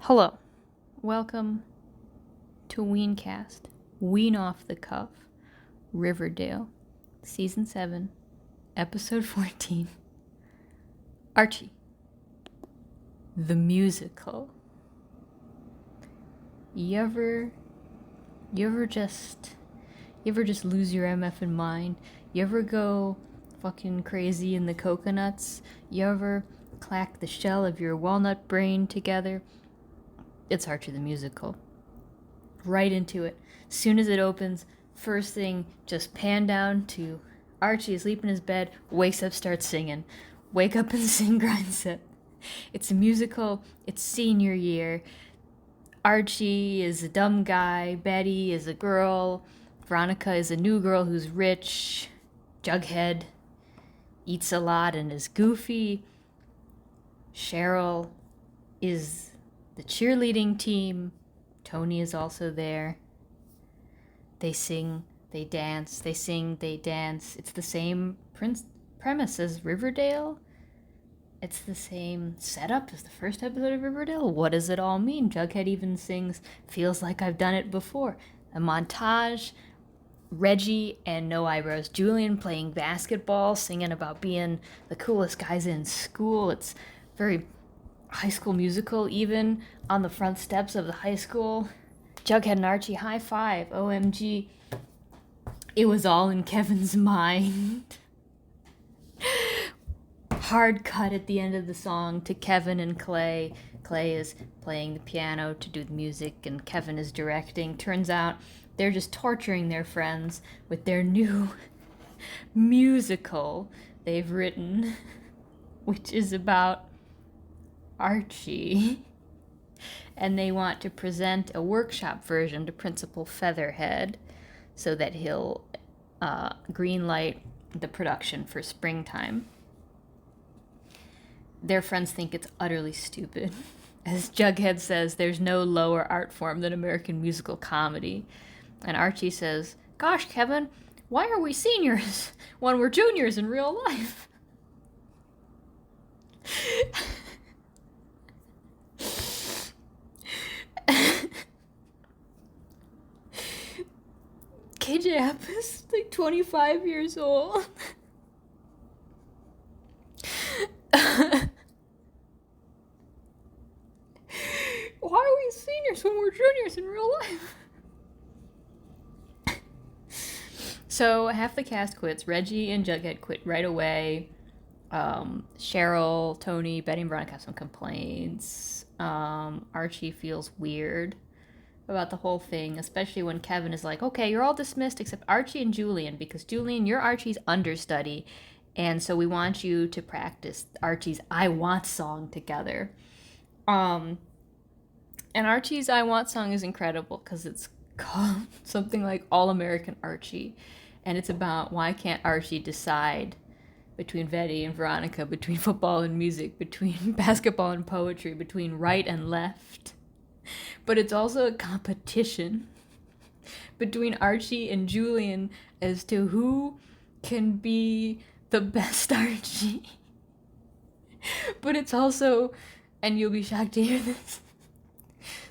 Hello, welcome to Weencast, Ween Off the Cuff, Riverdale, Season 7, Episode 14, Archie, the musical. You ever just lose your MFing mind? You ever go fucking crazy in the coconuts? You ever clack the shell of your walnut brain together? It's Archie the musical. Right into it. Soon as it opens, first thing, just pan down to Archie asleep in his bed, wakes up, starts singing. Wake up and sing grinds it. It's a musical, it's senior year. Archie is a dumb guy, Betty is a girl, Veronica is a new girl who's rich, Jughead eats a lot and is goofy, Cheryl is the cheerleading team. Tony is also there. They sing, they dance, they sing, they dance. It's the same premise as Riverdale. It's the same setup as the first episode of Riverdale. What does it all mean? Jughead even sings, "Feels like I've done it before." A montage, Reggie and No Eyebrows Julian playing basketball, singing about being the coolest guys in school. It's very High School Musical, even on the front steps of the high school. Jughead and Archie high five, OMG. It was all in Kevin's mind. Hard cut at the end of the song to Kevin and Clay. Clay is playing the piano to do the music, and Kevin is directing. Turns out they're just torturing their friends with their new musical they've written, which is about Archie, and they want to present a workshop version to Principal Featherhead so that he'll greenlight the production for springtime. Their friends think it's utterly stupid. As Jughead says, there's no lower art form than American musical comedy. And Archie says, "Gosh, Kevin, why are we seniors when we're juniors in real life?" KJ Apis, like 25 years old. Why are we seniors when we're juniors in real life? So half the cast quits. Reggie and Jughead quit right away. Cheryl, Tony, Betty, and Veronica have some complaints. Archie feels weird about the whole thing, especially when Kevin is like, "Okay, you're all dismissed except Archie and Julian, because Julian, you're Archie's understudy, and so we want you to practice Archie's I Want song together." And Archie's I Want song is incredible because it's called something like All-American Archie, and it's about why can't Archie decide between Betty and Veronica, between football and music, between basketball and poetry, between right and left. But it's also a competition between Archie and Julian as to who can be the best Archie. But it's also, and you'll be shocked to hear this,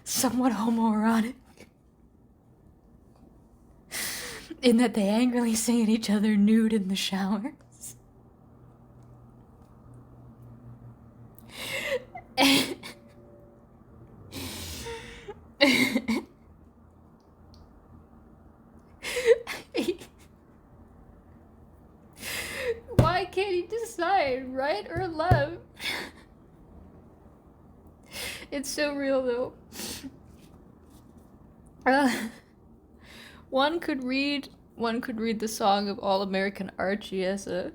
somewhat homoerotic. In that they angrily sing at each other nude in the showers. Why can't he decide right or left? It's so real though. One could read the song of All-American Archie as a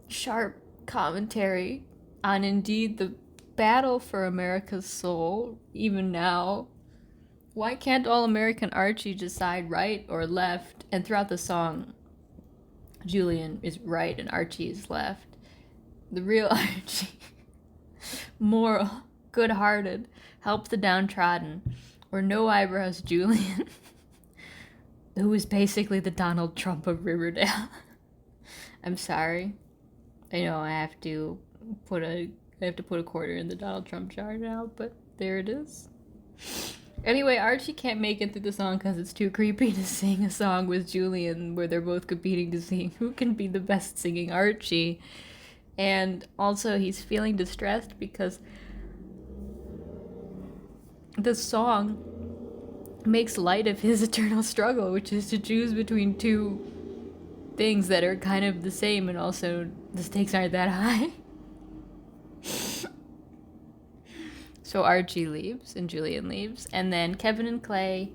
sharp commentary on indeed the battle for America's soul, even now. Why can't All-American Archie decide right or left? And throughout the song, Julian is right and Archie is left. The real Archie, moral, good-hearted, help the downtrodden, or No Eyebrows Julian, who is basically the Donald Trump of Riverdale. I'm sorry. I know I have to put a quarter in the Donald Trump jar now, but There it is. Anyway, Archie can't make it through the song because it's too creepy to sing a song with Julian where they're both competing to see who can be the best singing Archie. And also, he's feeling distressed because the song makes light of his eternal struggle, which is to choose between two things that are kind of the same, and also the stakes aren't that high. So Archie leaves and Julian leaves, and then Kevin and Clay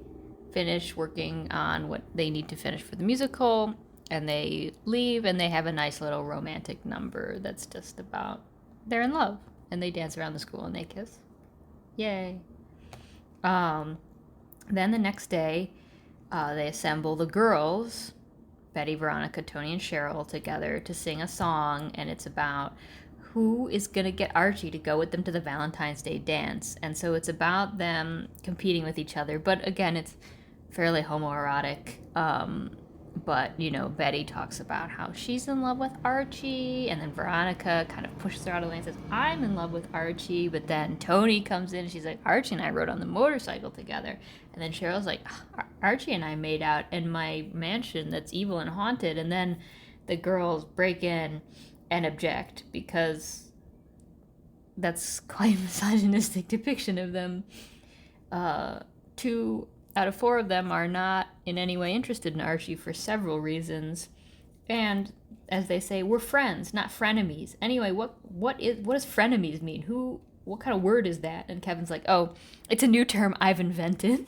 finish working on what they need to finish for the musical, and they leave, and they have a nice little romantic number that's just about they're in love, and they dance around the school and they kiss. Yay. Then the next day, they assemble the girls, Betty, Veronica, Tony, and Cheryl, together to sing a song, and it's about who is going to get Archie to go with them to the Valentine's Day dance. And so it's about them competing with each other. But again, it's fairly homoerotic. But, you know, Betty talks about how she's in love with Archie. And then Veronica kind of pushes her out of the way and says, I'm in love with Archie. But then Tony comes in and she's like, Archie and I rode on the motorcycle together. And then Cheryl's like, Archie and I made out in my mansion that's evil and haunted. And then the girls break in and object because that's quite a misogynistic depiction of them. 2 out of 4 of them are not in any way interested in Archie for several reasons. And as they say, we're friends, not frenemies. Anyway, what does frenemies mean? What kind of word is that? And Kevin's like, oh, it's a new term I've invented.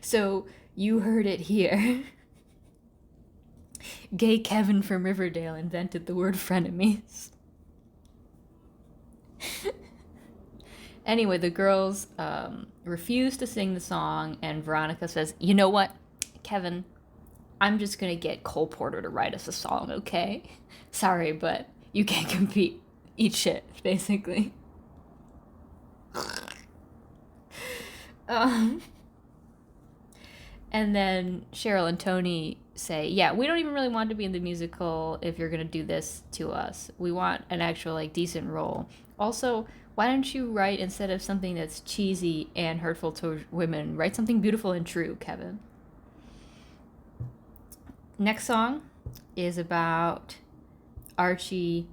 So you heard it here. Gay Kevin from Riverdale invented the word frenemies. Anyway, the girls refuse to sing the song, and Veronica says, you know what, Kevin, I'm just going to get Cole Porter to write us a song, okay? Sorry, but you can't compete. Eat shit, basically. And then Cheryl and Tony say, yeah, we don't even really want to be in the musical if you're going to do this to us. We want an actual, like, decent role. Also, why don't you write, instead of something that's cheesy and hurtful to women, write something beautiful and true, Kevin? Next song is about Archie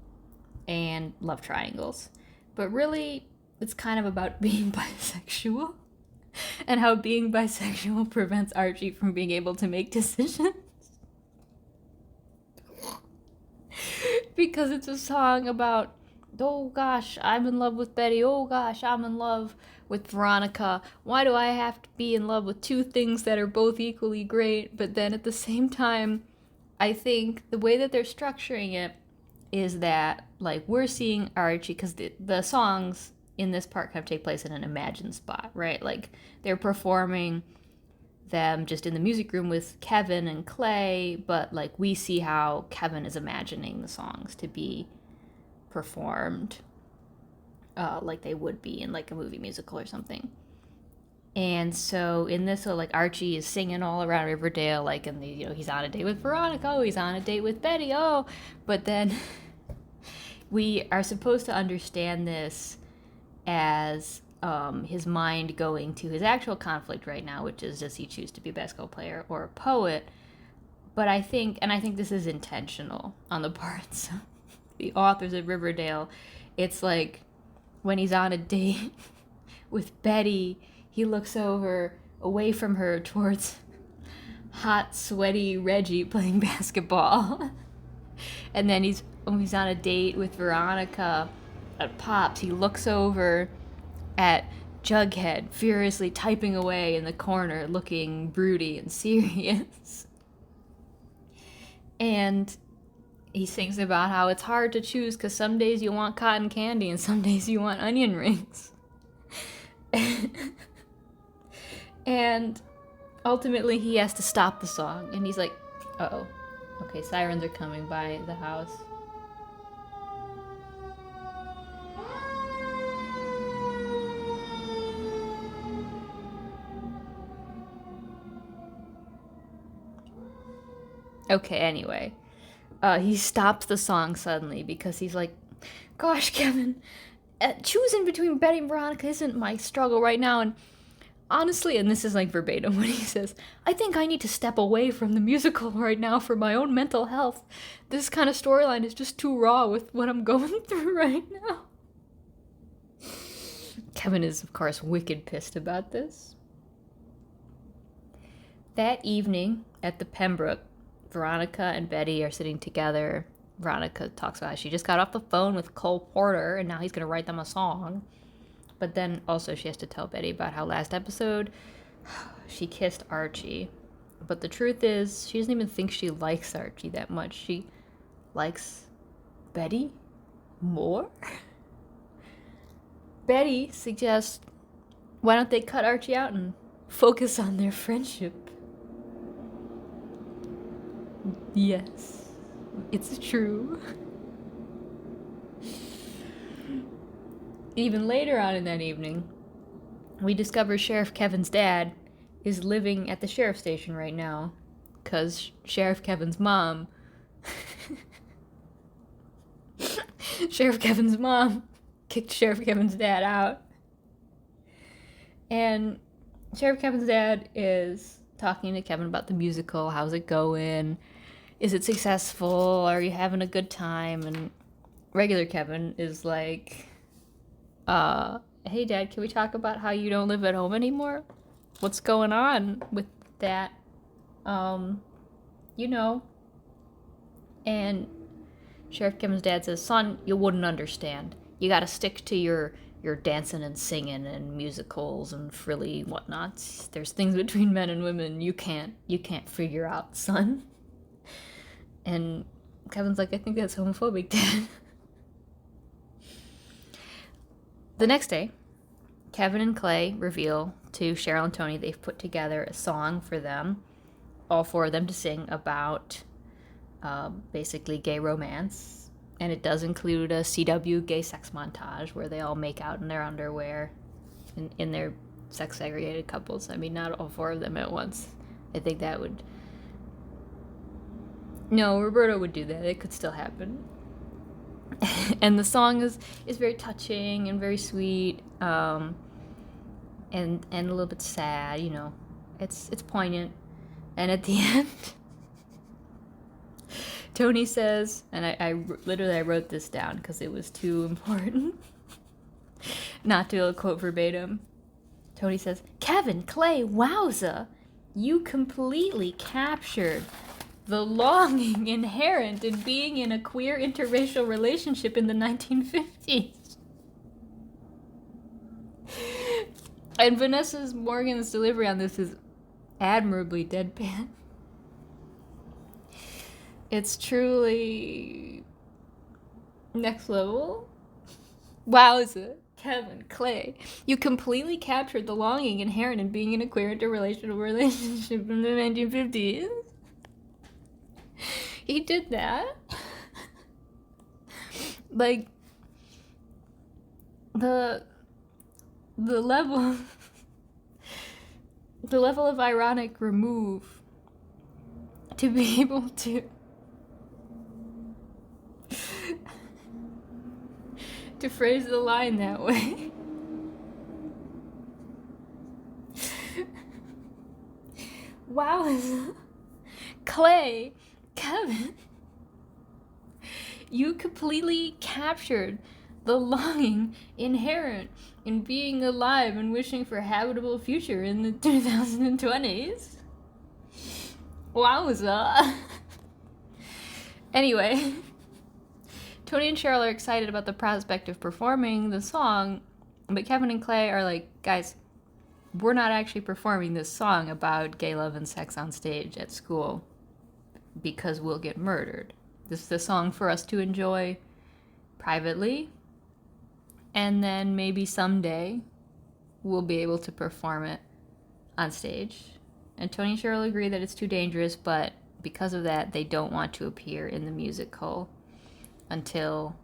and love triangles. But really, it's kind of about being bisexual. And how being bisexual prevents Archie from being able to make decisions. Because it's a song about, oh gosh, I'm in love with Betty. Oh gosh, I'm in love with Veronica. Why do I have to be in love with 2 things that are both equally great? But then at the same time, I think the way that they're structuring it is that, like, we're seeing Archie, because the songs in this part kind of take place in an imagined spot, right? Like, they're performing them just in the music room with Kevin and Clay, but, like, we see how Kevin is imagining the songs to be performed like they would be in, like, a movie musical or something. And so in this, so, like, Archie is singing all around Riverdale, like, and you know, he's on a date with Veronica, oh, he's on a date with Betty, oh, but then we are supposed to understand this as his mind going to his actual conflict right now, which is, does he choose to be a basketball player or a poet? But I think this is intentional on the parts of the authors of Riverdale. It's like when he's on a date with Betty, he looks away from her towards hot, sweaty Reggie playing basketball. And then when he's on a date with Veronica at Pops, he looks over at Jughead furiously typing away in the corner, looking broody and serious. And he sings about how it's hard to choose because some days you want cotton candy and some days you want onion rings. And ultimately he has to stop the song, and he's like, uh-oh, okay, sirens are coming by the house. Okay, anyway, he stops the song suddenly because he's like, gosh, Kevin, choosing between Betty and Veronica isn't my struggle right now, and honestly, and this is like verbatim when he says, I think I need to step away from the musical right now for my own mental health. This kind of storyline is just too raw with what I'm going through right now. Kevin is, of course, wicked pissed about this. That evening at the Pembroke, Veronica and Betty are sitting together. Veronica talks about how she just got off the phone with Cole Porter and now he's going to write them a song. But then also she has to tell Betty about how last episode she kissed Archie. But the truth is, she doesn't even think she likes Archie that much. She likes Betty more. Betty suggests, why don't they cut Archie out and focus on their friendship? Yes, it's true. Even later on in that evening, we discover Sheriff Kevin's dad is living at the sheriff's station right now, because Sheriff Kevin's mom kicked Sheriff Kevin's dad out. And Sheriff Kevin's dad is talking to Kevin about the musical. How's it going? Is it successful? Are you having a good time? And regular Kevin is like, hey Dad, can we talk about how you don't live at home anymore? What's going on with that? You know. And Sheriff Kevin's dad says, son, you wouldn't understand. You gotta stick to your dancing and singing and musicals and frilly whatnots. There's things between men and women you can't figure out, son. And Kevin's like, I think that's homophobic, Dad. The next day, Kevin and Clay reveal to Cheryl and Tony they've put together a song for them, all four of them to sing about basically gay romance. And it does include a CW gay sex montage where they all make out in their underwear in their sex-segregated couples. I mean, not all four of them at once. I think that would... No, Roberto would do that. It could still happen. And the song is very touching and very sweet, and a little bit sad, you know. It's poignant. And at the end, Tony says, and I wrote this down because it was too important not to quote verbatim. Tony says, Kevin, Clay, wowza, you completely captured the longing inherent in being in a queer interracial relationship in the 1950s. And Vanessa Morgan's delivery on this is admirably deadpan. It's truly next level. Wowza, Kevin, Clay, you completely captured the longing inherent in being in a queer interrelational relationship in the 1950s. He did that. Like, the level of ironic remove to be able to phrase the line that way. Wow, Clay, Kevin, you completely captured the longing inherent in being alive and wishing for a habitable future in the 2020s. Wowza. Anyway, Tony and Cheryl are excited about the prospect of performing the song, but Kevin and Clay are like, guys, we're not actually performing this song about gay love and sex on stage at school because we'll get murdered. This is a song for us to enjoy privately, and then maybe someday we'll be able to perform it on stage. And Tony and Cheryl agree that it's too dangerous, but because of that, they don't want to appear in the musical until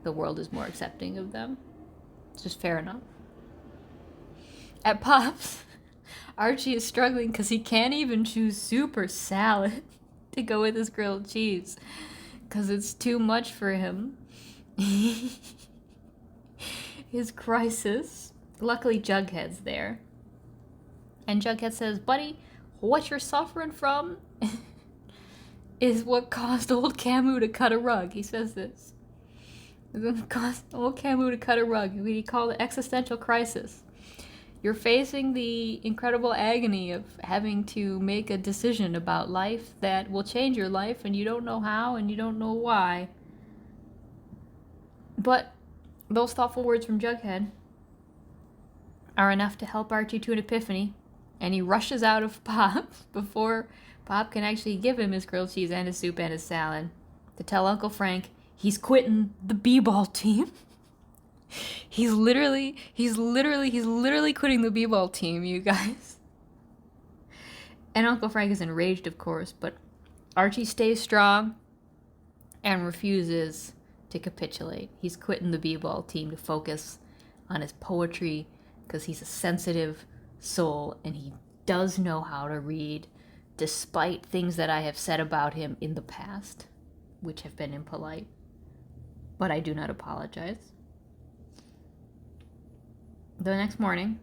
the world is more accepting of them. It's just fair enough. At Pops, Archie is struggling because he can't even choose super salad to go with his grilled cheese because it's too much for him. his crisis. Luckily, Jughead's there. And Jughead says, buddy, what you're suffering from is what caused old Camus to cut a rug. He says this. It caused old Camus to cut a rug. He called it existential crisis. You're facing the incredible agony of having to make a decision about life that will change your life, and you don't know how and you don't know why. But those thoughtful words from Jughead are enough to help Archie to an epiphany, and he rushes out of Pop's before Pop can actually give him his grilled cheese and his soup and his salad to tell Uncle Frank he's quitting the b-ball team. He's literally quitting the b-ball team, you guys. And Uncle Frank is enraged, of course, but Archie stays strong and refuses to capitulate. He's quitting the b-ball team to focus on his poetry because he's a sensitive soul and he does know how to read, despite things that I have said about him in the past, which have been impolite. But I do not apologize. The next morning,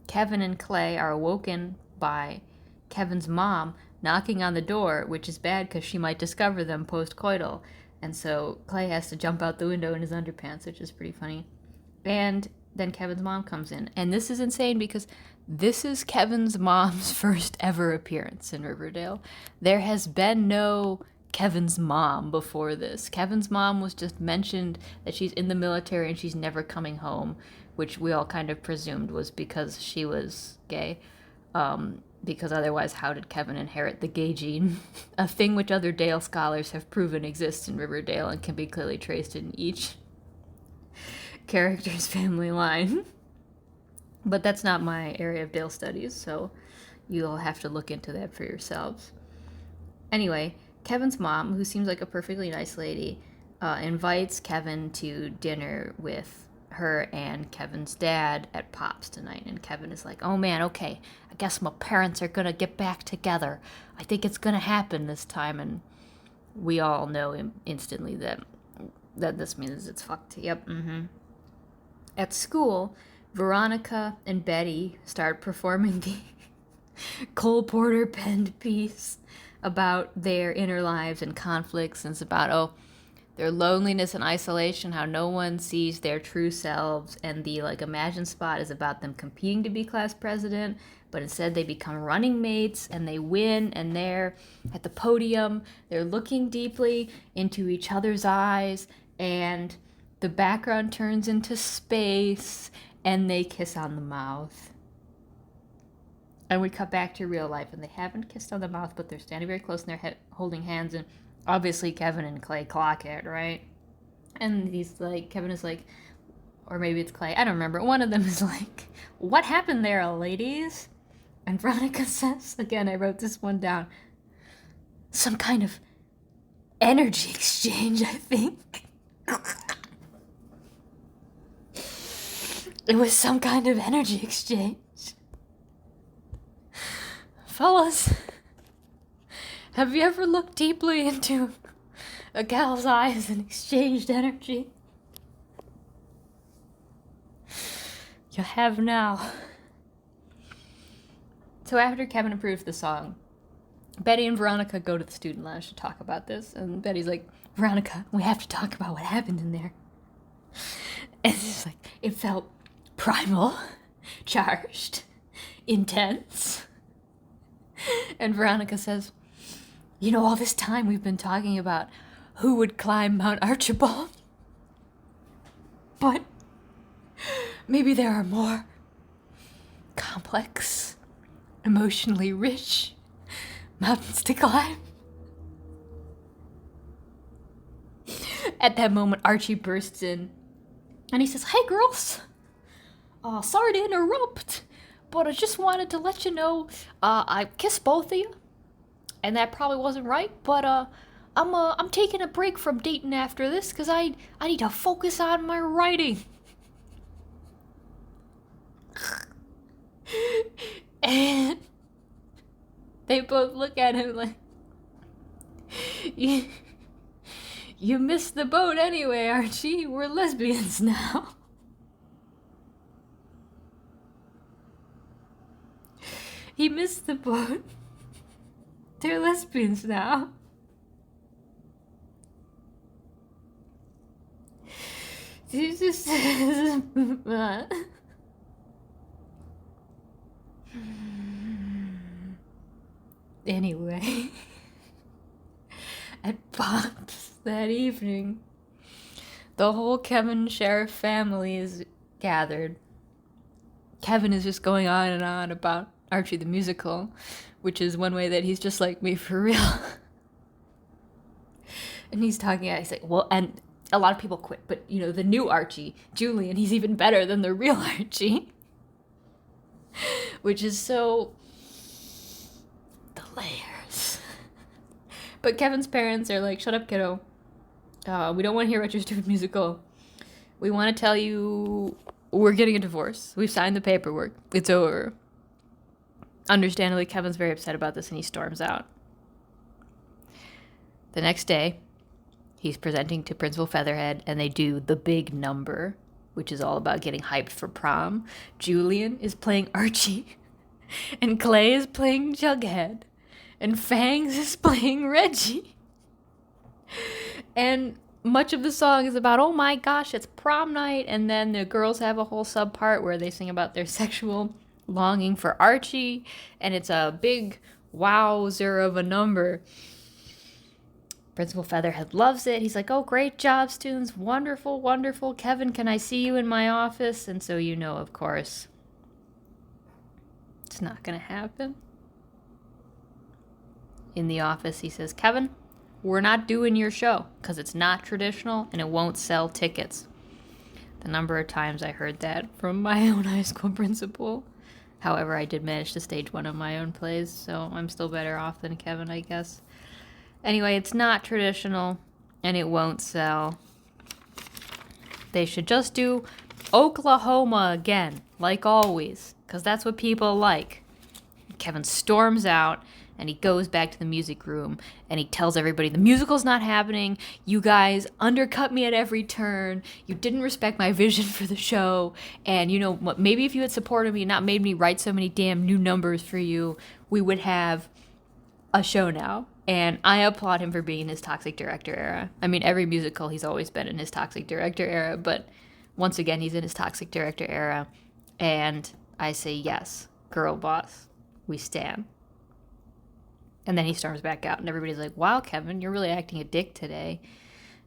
Kevin and Clay are awoken by Kevin's mom knocking on the door, which is bad because she might discover them post-coital. And so Clay has to jump out the window in his underpants, which is pretty funny. And then Kevin's mom comes in. And this is insane because this is Kevin's mom's first ever appearance in Riverdale. There has been no Kevin's mom before this. Kevin's mom was just mentioned that she's in the military and she's never coming home, which we all kind of presumed was because she was gay. Because otherwise, how did Kevin inherit the gay gene? A thing which other Dale scholars have proven exists in Riverdale and can be clearly traced in each character's family line. But that's not my area of Dale studies, so you'll have to look into that for yourselves. Anyway, Kevin's mom, who seems like a perfectly nice lady, invites Kevin to dinner with her and Kevin's dad at Pop's tonight. And Kevin is like, oh man, okay, I guess my parents are gonna get back together. I think it's gonna happen this time. And we all know instantly that this means it's fucked. Yep. At school, Veronica and Betty start performing the Cole Porter penned piece about their inner lives and conflicts. And it's about, their loneliness and isolation, how no one sees their true selves, and the imagined spot is about them competing to be class president, but instead they become running mates and they win, and they're at the podium, they're looking deeply into each other's eyes, and the background turns into space, and they kiss on the mouth. And we cut back to real life, and they haven't kissed on the mouth, but they're standing very close and they're holding hands, and obviously Kevin and Clay clock it, right? And he's like, Kevin is like, or maybe it's Clay, I don't remember. One of them is like, what happened there, ladies? And Veronica says, again, I wrote this one down, some kind of energy exchange, I think. It was some kind of energy exchange. Fellas, have you ever looked deeply into a gal's eyes and exchanged energy? You have now. So after Kevin approves the song, Betty and Veronica go to the student lounge to talk about this. And Betty's like, Veronica, we have to talk about what happened in there. And it's like, it felt primal, charged, intense. And Veronica says, you know, all this time we've been talking about who would climb Mount Archibald. But maybe there are more complex, emotionally rich mountains to climb. At that moment, Archie bursts in and he says, hey girls, sorry to interrupt, but I just wanted to let you know I kissed both of you. And that probably wasn't right, but I'm taking a break from dating after this because I need to focus on my writing. And they both look at him like, you missed the boat anyway, Archie. We're lesbians now. He missed the boat. They're lesbians now. He just Anyway, at Pop's that evening, the whole Kevin Sheriff family is gathered. Kevin is just going on and on about Archie the musical, which is one way that he's just like me for real. And he's talking, he's like, well, and a lot of people quit, but you know, the new Archie, Julian, he's even better than the real Archie. Which is so... the layers. But Kevin's parents are like, shut up, kiddo. We don't want to hear about your stupid musical. We want to tell you we're getting a divorce. We've signed the paperwork. It's over. Understandably, Kevin's very upset about this and he storms out. The next day, he's presenting to Principal Featherhead and they do the big number, which is all about getting hyped for prom. Julian is playing Archie and Clay is playing Jughead and Fangs is playing Reggie. And much of the song is about, oh my gosh, it's prom night. And then the girls have a whole sub part where they sing about their sexual longing for Archie. And it's a big wowzer of a number. Principal Featherhead loves it. He's like, oh, great job, students. Wonderful, wonderful. Kevin, can I see you in my office? And so you know, of course, it's not going to happen. In the office, he says, Kevin, we're not doing your show because it's not traditional and it won't sell tickets. The number of times I heard that from my own high school principal. However, I did manage to stage one of my own plays, so I'm still better off than Kevin, I guess. Anyway, it's not traditional and it won't sell. They should just do Oklahoma again, like always, because that's what people like. Kevin storms out and he goes back to the music room and he tells everybody the musical's not happening. You guys undercut me at every turn. You didn't respect my vision for the show. And you know what? Maybe if you had supported me and not made me write so many damn new numbers for you, we would have a show now. And I applaud him for being in his toxic director era. I mean, every musical he's always been in his toxic director era, but once again, he's in his toxic director era. And I say, yes, girl boss, we stan. And then he storms back out and everybody's like, wow, Kevin, you're really acting a dick today.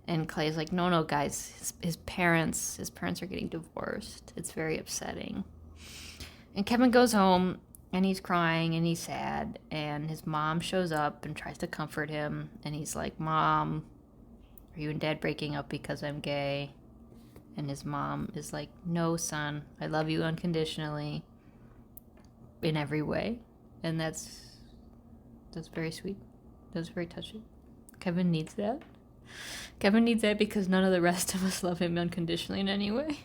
And Clay's like, no, guys, his parents are getting divorced. It's very upsetting. And Kevin goes home and he's crying and he's sad. And his mom shows up and tries to comfort him. And he's like, Mom, are you and Dad breaking up because I'm gay? And his mom is like, no, son, I love you unconditionally in every way. And that's very sweet. That's very touching. Kevin needs that. Kevin needs that because none of the rest of us love him unconditionally in any way.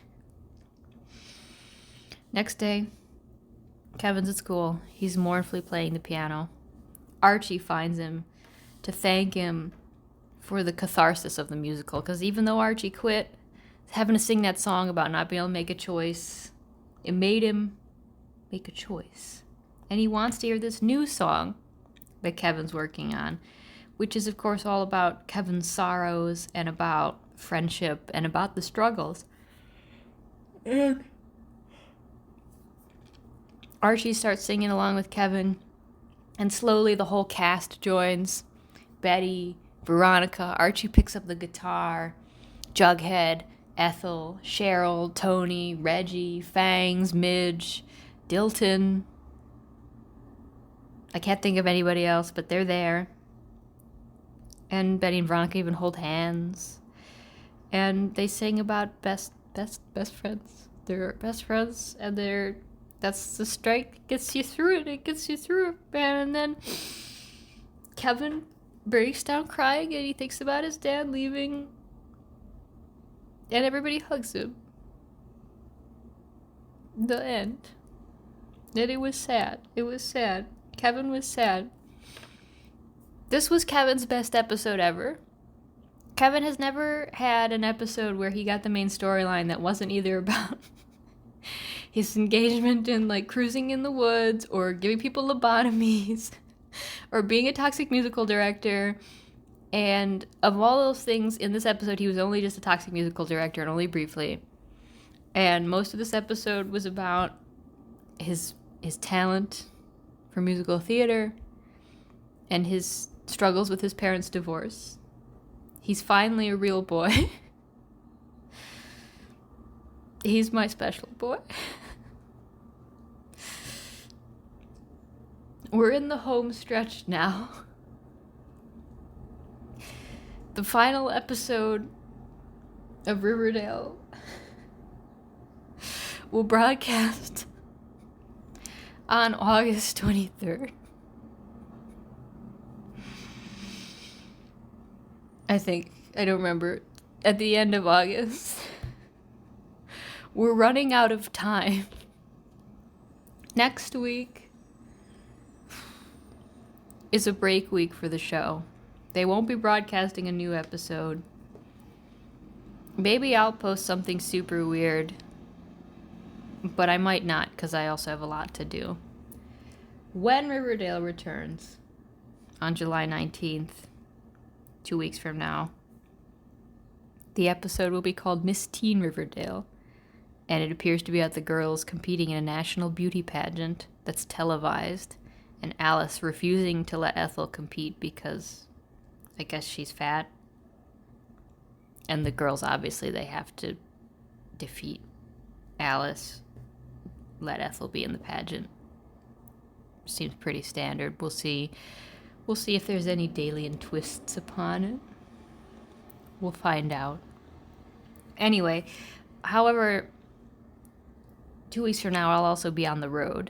Next day, Kevin's at school. He's mournfully playing the piano. Archie finds him to thank him for the catharsis of the musical. Because even though Archie quit, having to sing that song about not being able to make a choice, it made him make a choice. And he wants to hear this new song that Kevin's working on, which is, of course, all about Kevin's sorrows and about friendship and about the struggles. And Archie starts singing along with Kevin, and slowly the whole cast joins. Betty, Veronica, Archie picks up the guitar, Jughead, Ethel, Cheryl, Tony, Reggie, Fangs, Midge, Dilton. I can't think of anybody else, but they're there. And Betty and Veronica even hold hands. And they sing about best friends. They're best friends, and that's the strike. It gets you through it. It gets you through it, man. And then Kevin breaks down crying, and he thinks about his dad leaving. And everybody hugs him. The end. And it was sad. It was sad. Kevin was sad. This was Kevin's best episode ever. Kevin has never had an episode where he got the main storyline that wasn't either about his engagement in like cruising in the woods or giving people lobotomies or being a toxic musical director. And of all those things in this episode, he was only just a toxic musical director and only briefly. And most of this episode was about his talent for musical theater and his struggles with his parents' divorce. He's finally a real boy. He's my special boy. We're in the home stretch now. The final episode of Riverdale will broadcast on August 23rd. I think. I don't remember. At the end of August. We're running out of time. Next week is a break week for the show. They won't be broadcasting a new episode. Maybe I'll post something super weird. But I might not, because I also have a lot to do. When Riverdale returns, on July 19th, 2 weeks from now, the episode will be called Miss Teen Riverdale. And it appears to be about the girls competing in a national beauty pageant that's televised. And Alice refusing to let Ethel compete because I guess she's fat. And the girls, obviously, they have to defeat Alice. Let Ethel be in the pageant. Seems pretty standard. We'll see. We'll see if there's any Dalian twists upon it. We'll find out. Anyway, however, 2 weeks from now, I'll also be on the road.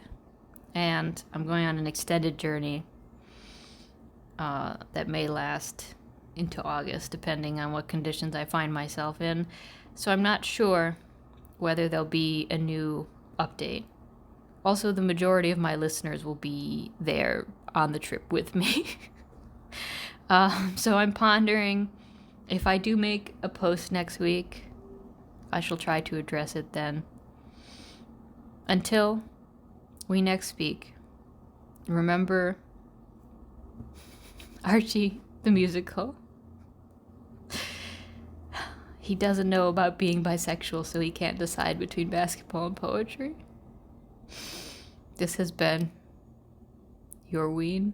And I'm going on an extended journey that may last into August, depending on what conditions I find myself in. So I'm not sure whether there'll be a new update. Also, the majority of my listeners will be there on the trip with me. So I'm pondering if I do make a post next week, I shall try to address it then. Until we next speak, remember Archie the musical. He doesn't know about being bisexual, so he can't decide between basketball and poetry. This has been your Ween.